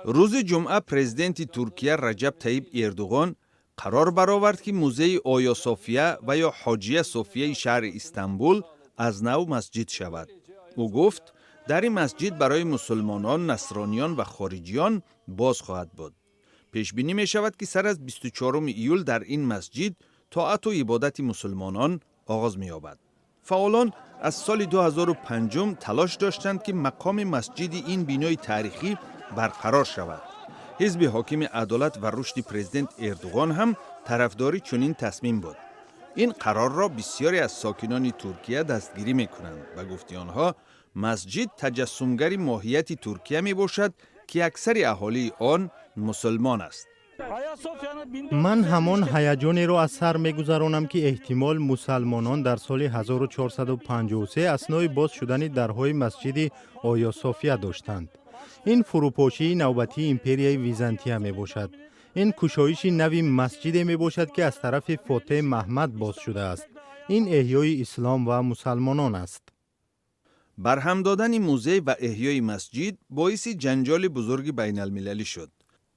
روز جمعه پرزیدنت ترکیه رجب طیب اردوغان قرار برآورد که موزه آیا صوفیه و یا حاجیه صوفیه شهر استانبول از نو مسجد شود. او گفت در این مسجد برای مسلمانان، نصرانیان و خارجیان باز خواهد بود. پیش بینی می شود که سر از 24 ایول در این مسجد طاعت و عبادت مسلمانان آغاز می یابد. فعالان از سال 2005 تلاش داشتند که مقام مسجد این بنای تاریخی برقرار شود. حزب حاکم عدالت و رشد پرزیدنت اردوغان هم طرفداری چنین تصمیم بود. این قرار را بسیاری از ساکنان ترکیه دستگیری می کنند. به گفته آنها مسجد تجسمگر ماهیت ترکیه می باشد که اکثر اهالی آن مسلمان است. من همان هیجانی را از سر می‌گذرانم که احتمال مسلمانان در سال 1453 اثنای باز شدن درهای مسجد آیا صوفیه داشتند. این فروپاشی نوبتی امپریای ویزانتیه می باشد. این کشایش نوی مسجد می باشد که از طرف فاتح محمد باز شده است. این احیای اسلام و مسلمانان است. برهم دادن موزه و احیای مسجد باعث جنجال بزرگ بین المللی شد.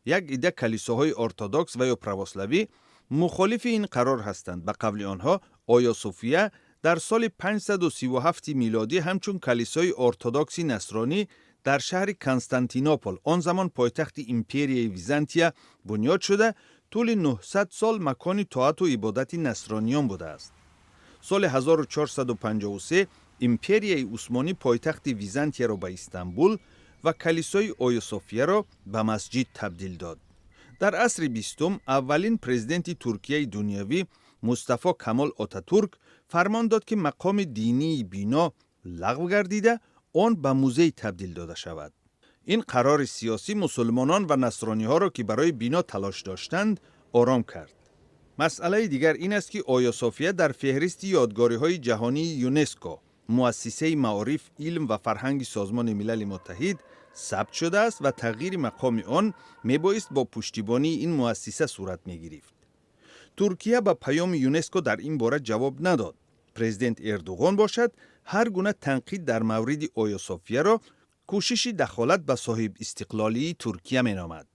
یک عده کلیساهای ارتدوکس و یا پروسلاوی مخالف این قرار هستند. به قول آنها آیا صوفیه در سال 537 میلادی همچون کلیسای ارتدوکس نصرانی در شهر کنستانتینوپل، آن زمان پایتخت امپریای ویزانتیه، بنیاد شده طول 900 سال مکان طاعت و عبادت نصرانیان بوده است. سال 1453 امپریای عثمانی پایتخت ویزانتیه را به استانبول و کلیسای آیا صوفیه را به مسجد تبدیل داد. در عصر 20 اولین پرزیدنت ترکیه دنیوی مصطفی کمال آتاتورک فرمان داد که مقام دینی بنا لغو گردیده آن به موزه تبدیل داده شود. این قرار سیاسی مسلمانان و نصرانی ها را که برای بنا تلاش داشتند آرام کرد. مسئله دیگر این است که آیا صوفیه در فهرست یادگاری های جهانی یونسکو، مؤسسه معارف، علم و فرهنگ سازمان ملل متحد ثبت شده است و تغییر مقام آن میبایست با پشتیبانی این مؤسسه صورت میگرفت. ترکیه به پیام یونسکو در این باره جواب نداد. پرزیدنت اردوغان باشد هر گونه تنقید در مورد آیا صوفیه را کوشش دخالت به صاحب استقلالی ترکیه مینامد.